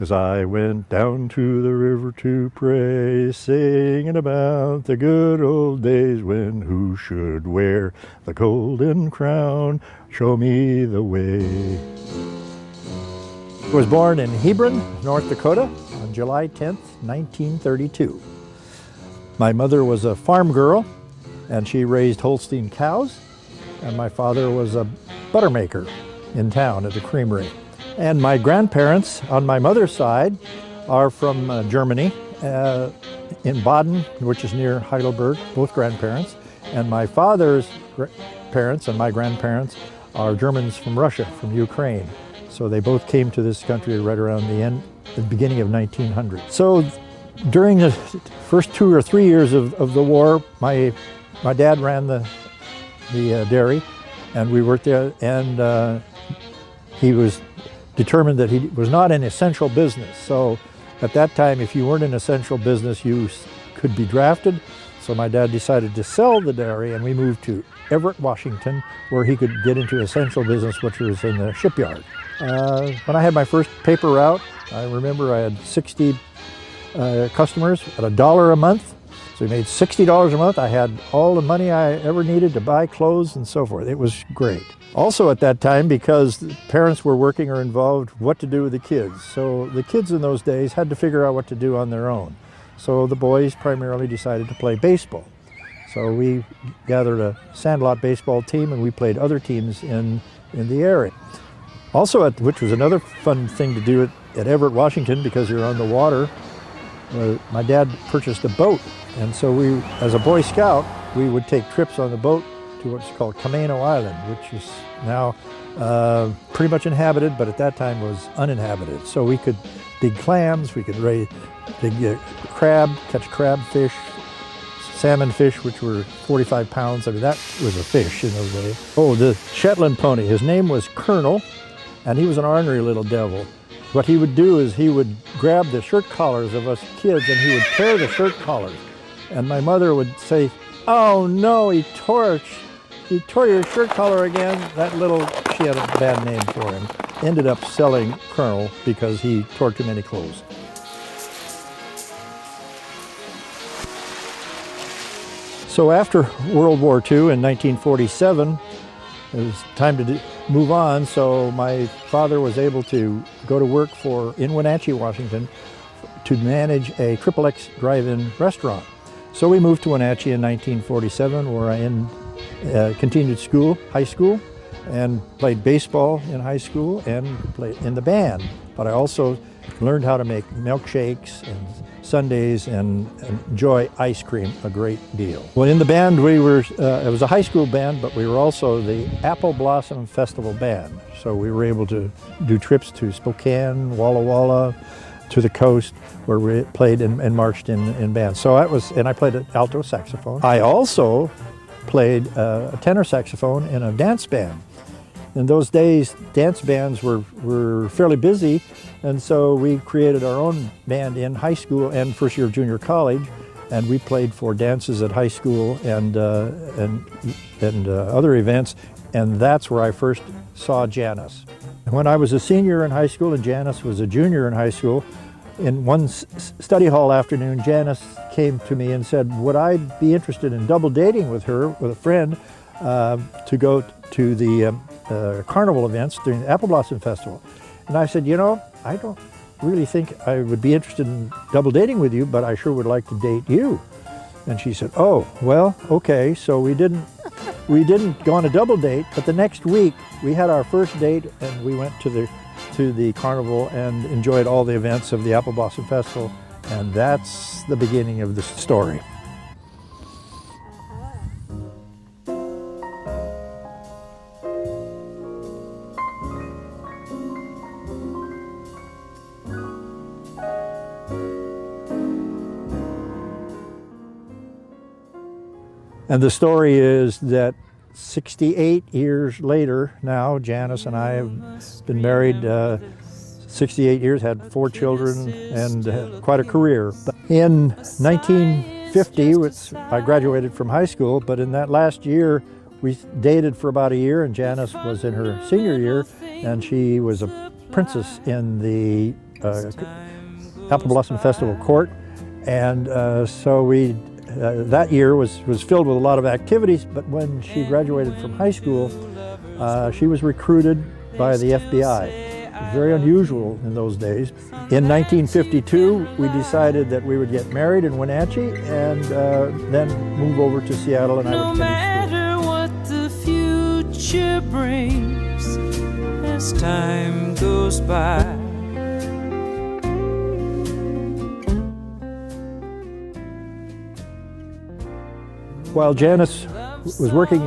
'Cause I went down to the river to pray, singing about the good old days when who should wear the golden crown, show me the way. I was born in Hebron, North Dakota on July 10th, 1932. My mother was a farm girl and she raised Holstein cows, and my father was a butter maker in town at the creamery. And my grandparents on my mother's side are from Germany, in Baden, which is near Heidelberg, both grandparents. And my father's parents and my grandparents are Germans from Russia, from Ukraine. So they both came to this country right around the beginning of 1900. So during the first 2 or 3 years of the war, my dad ran the dairy, and we worked there, and he was determined that he was not an essential business. So at that time, if you weren't an essential business, you could be drafted. So my dad decided to sell the dairy, and we moved to Everett, Washington, where he could get into essential business, which was in the shipyard. When I had my first paper route, I remember I had 60 customers at $1 a month. So we made $60 a month. I had all the money I ever needed to buy clothes and so forth. It was great. Also at that time, because the parents were working or involved, what to do with the kids. So the kids in those days had to figure out what to do on their own. So the boys primarily decided to play baseball. So we gathered a sandlot baseball team, and we played other teams in the area. Also, which was another fun thing to do at Everett, Washington, because you're on the water, my dad purchased a boat. And so we, as a Boy Scout, we would take trips on the boat to what's called Camano Island, which is now pretty much inhabited, but at that time was uninhabited. So we could dig clams, we could dig crab, catch crabfish, salmon fish, which were 45 pounds. I mean, that was a fish in those days. Oh, the Shetland pony, his name was Colonel, and he was an ornery little devil. What he would do is he would grab the shirt collars of us kids, and he would tear the shirt collars. And my mother would say, "Oh no, he tore your shirt collar again." She had a bad name for him. Ended up selling Colonel because he tore too many clothes. So after World War II in 1947, it was time to move on. So my father was able to go to work in Wenatchee, Washington, to manage a XXX drive-in restaurant. So we moved to Wenatchee in 1947, where I continued high school, and played baseball in high school and played in the band. But I also learned how to make milkshakes and sundaes and enjoy ice cream a great deal. Well, in the band, it was a high school band, but we were also the Apple Blossom Festival band. So we were able to do trips to Spokane, Walla Walla, to the coast, where we played and marched in bands. And I played an alto saxophone. I also played a tenor saxophone in a dance band. In those days, dance bands were fairly busy, and so we created our own band in high school and first year of junior college, and we played for dances at high school and other events, and that's where I first saw Janice. When I was a senior in high school and Janice was a junior in high school, in one study hall afternoon, Janice came to me and said, would I be interested in double dating with a friend, to go to the carnival events during the Apple Blossom Festival. And I said, I don't really think I would be interested in double dating with you, but I sure would like to date you. And she said, oh, well, okay. So we didn't go on a double date, but the next week we had our first date, and we went to the carnival and enjoyed all the events of the Apple Blossom Festival. And that's the beginning of the story. And the story is that 68 years later now, Janice and I have been married 68 years, had 4 children, and quite a career. In 1950, I graduated from high school, but in that last year, we dated for about a year, and Janice was in her senior year, and she was a princess in the Apple Blossom Festival Court, and so we that year was filled with a lot of activities. But when she graduated from high school, she was recruited by the FBI. It was very unusual in those days. In 1952, we decided that we would get married in Wenatchee and then move over to Seattle, and I would finish school. No matter what the future brings as time goes by. While Janice was working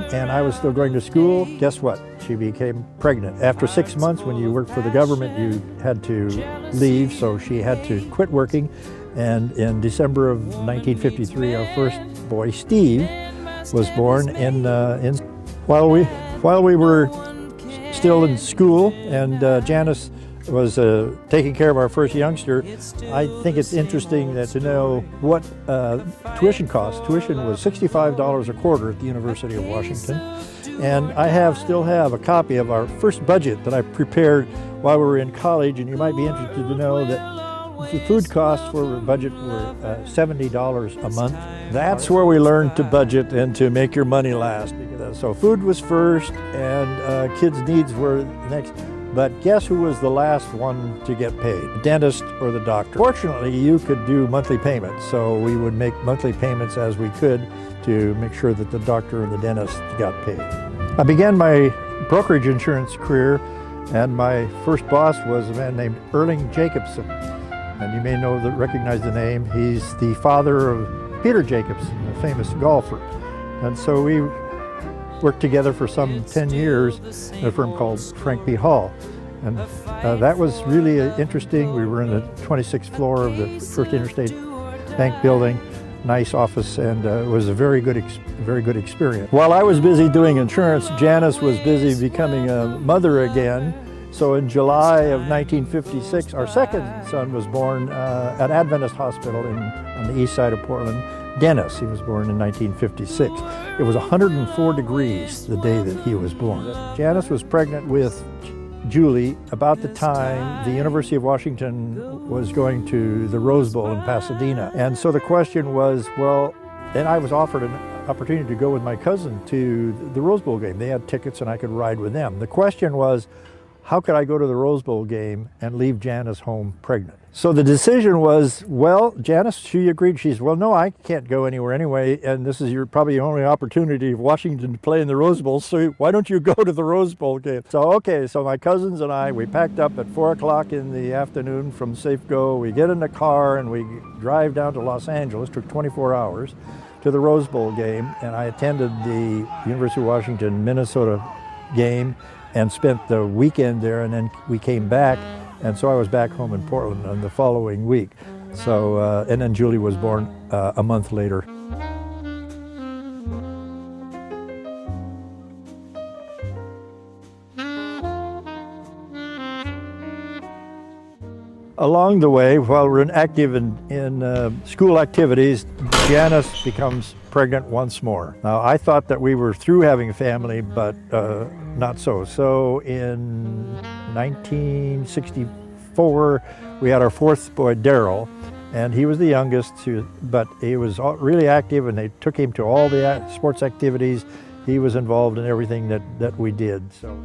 and I was still going to school, guess what? She became pregnant. After 6 months, when you worked for the government, you had to leave, so she had to quit working. And in December of 1953, our first boy, Steve, was born while we were still in school, and Janice was taking care of our first youngster. I think it's interesting to know what tuition cost. Tuition was $65 a quarter at the University of Washington. And I still have a copy of our first budget that I prepared while we were in college, and you might be interested to know that the food costs for the budget were $70 a month. That's where we learned to budget and to make your money last. So food was first, and kids' needs were next. But guess who was the last one to get paid? The dentist or the doctor? Fortunately, you could do monthly payments, so we would make monthly payments as we could to make sure that the doctor and the dentist got paid. I began my brokerage insurance career, and my first boss was a man named Erling Jacobson. And you may recognize the name. He's the father of Peter Jacobson, a famous golfer. And so we worked together for some 10 years at a firm called Frank B. Hall. And that was really interesting. We were in the 26th floor of the First Interstate Bank building, nice office, and it was a very good experience. While I was busy doing insurance, Janice was busy becoming a mother again. So in July of 1956, our second son was born at Adventist Hospital on the east side of Portland. Dennis. He was born in 1956. It was 104 degrees the day that he was born. Janice was pregnant with Julie about the time the University of Washington was going to the Rose Bowl in Pasadena. And so the question was, and I was offered an opportunity to go with my cousin to the Rose Bowl game. They had tickets and I could ride with them. The question was, how could I go to the Rose Bowl game and leave Janice home pregnant? So the decision was, Janice, she agreed. She said, no, I can't go anywhere anyway, and this is probably your only opportunity of Washington to play in the Rose Bowl, so why don't you go to the Rose Bowl game? So my cousins and I, we packed up at 4 o'clock in the afternoon from Safeco. We get in the car and we drive down to Los Angeles. It took 24 hours to the Rose Bowl game, and I attended the University of Washington, Minnesota game and spent the weekend there, and then we came back, and so I was back home in Portland on the following week. So, and then Julie was born a month later. Along the way, while we're active in school activities, Janice becomes pregnant once more. Now, I thought that we were through having a family, but not so. So in 1964, we had our fourth boy, Daryl, and he was the youngest, but he was really active, and they took him to all the sports activities. He was involved in everything that we did. So.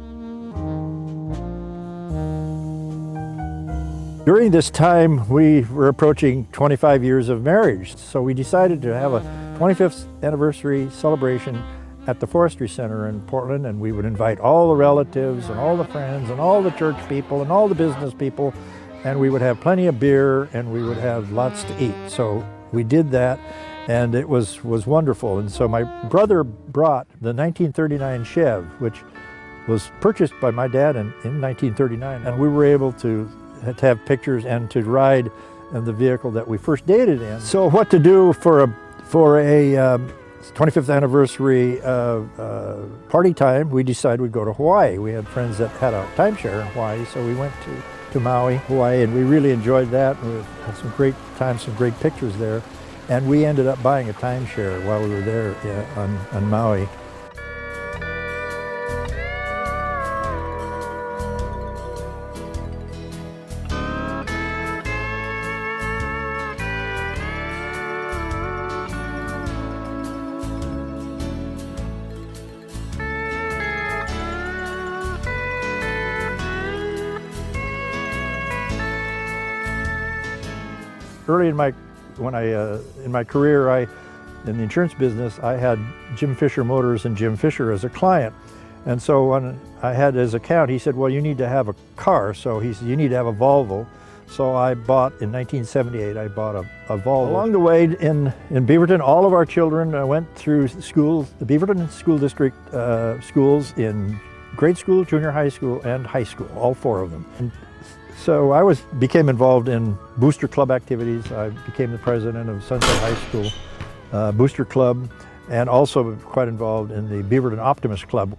During this time, we were approaching 25 years of marriage, so we decided to have a 25th anniversary celebration at the Forestry Center in Portland, and we would invite all the relatives and all the friends and all the church people and all the business people, and we would have plenty of beer and we would have lots to eat. So we did that, and it was wonderful. And so my brother brought the 1939 Chev, which was purchased by my dad in 1939, and we were able to have pictures and to ride in the vehicle that we first dated in. So what to do for a 25th anniversary party time, we decided we'd go to Hawaii. We had friends that had a timeshare in Hawaii, so we went to Maui, Hawaii, and we really enjoyed that. We had some great times, some great pictures there, and we ended up buying a timeshare while we were there on Maui. early in my career, in the insurance business, I had Jim Fisher Motors and Jim Fisher as a client. And so when I had his account, he said, well, you need to have a car. So he said, you need to have a Volvo. So I bought, in 1978, I bought a Volvo. Along the way in Beaverton, all of our children went through schools, the Beaverton School District schools in grade school, junior high school, and high school, all 4 of them. And so I became involved in booster club activities. I became the president of Sunset High School Booster Club, and also quite involved in the Beaverton Optimist Club.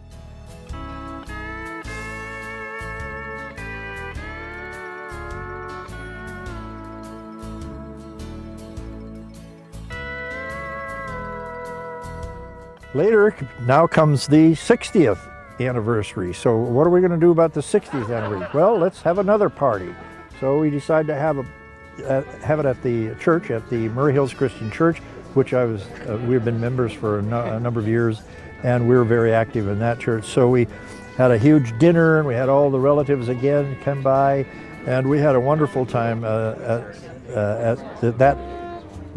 Later, now comes the 60th anniversary. So what are we going to do about the 60th anniversary? Well, let's have another party. So we decided to have it at the church, at the Murray Hills Christian Church, which we've been members for a number of years, and we were very active in that church. So we had a huge dinner, and we had all the relatives again come by, and we had a wonderful time at that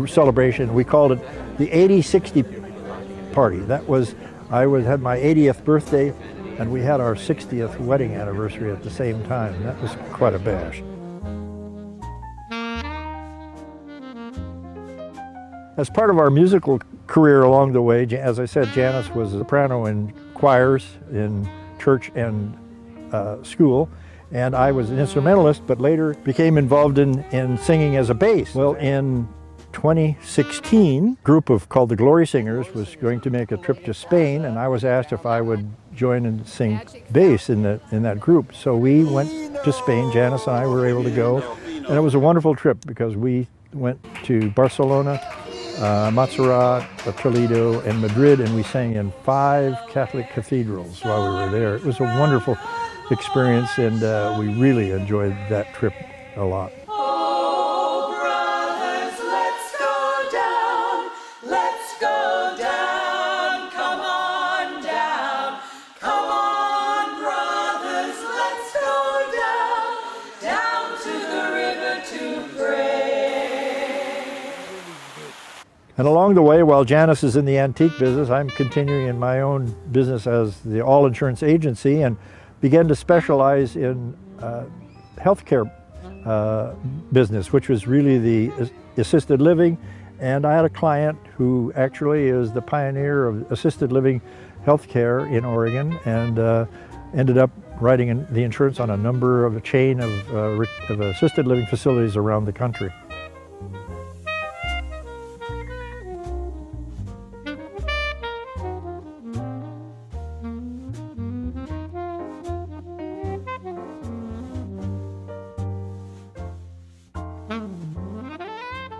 celebration. We called it the 80-60 party. That was, I had my 80th birthday, and we had our 60th wedding anniversary at the same time. That was quite a bash. As part of our musical career along the way, as I said, Janice was a soprano in choirs in church and school, and I was an instrumentalist, but later became involved in singing as a bass. Well, in 2016, a group called the Glory Singers was going to make a trip to Spain, and I was asked if I would join and sing bass in that group. So we went to Spain. Janice and I were able to go, and it was a wonderful trip because we went to Barcelona, Montserrat, Toledo, and Madrid, and we sang in 5 Catholic cathedrals while we were there. It was a wonderful experience, and we really enjoyed that trip a lot. And along the way, while Janice is in the antique business, I'm continuing in my own business as the all insurance agency, and began to specialize in healthcare business, which was really the assisted living. And I had a client who actually is the pioneer of assisted living healthcare in Oregon, and ended up writing the insurance on a number of a chain of assisted living facilities around the country.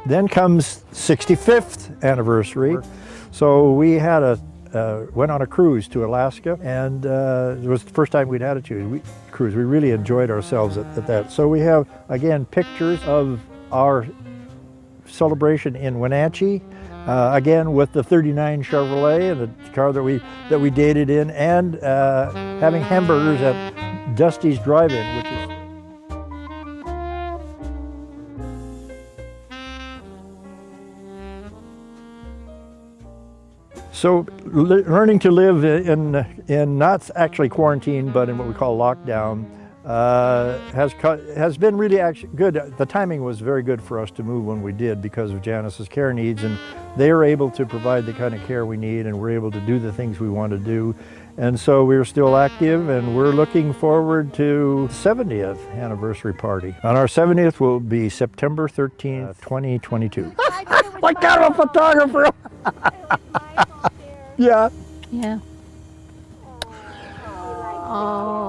Then comes 65th anniversary. So we had went on a cruise to Alaska, and it was the first time we'd had a cruise. We really enjoyed ourselves at that. So we have, again, pictures of our celebration in Wenatchee, again with the 39 Chevrolet and the car that we dated in, and having hamburgers at Dusty's Drive-In, which is so learning to live in not actually quarantine, but in what we call lockdown, has been really good. The timing was very good for us to move when we did because of Janice's care needs, and they are able to provide the kind of care we need, and we're able to do the things we want to do. And so we're still active, and we're looking forward to the 70th anniversary party. On our 70th will be September 13th, 2022. Like kind of a photographer. Yeah. Yeah. Oh.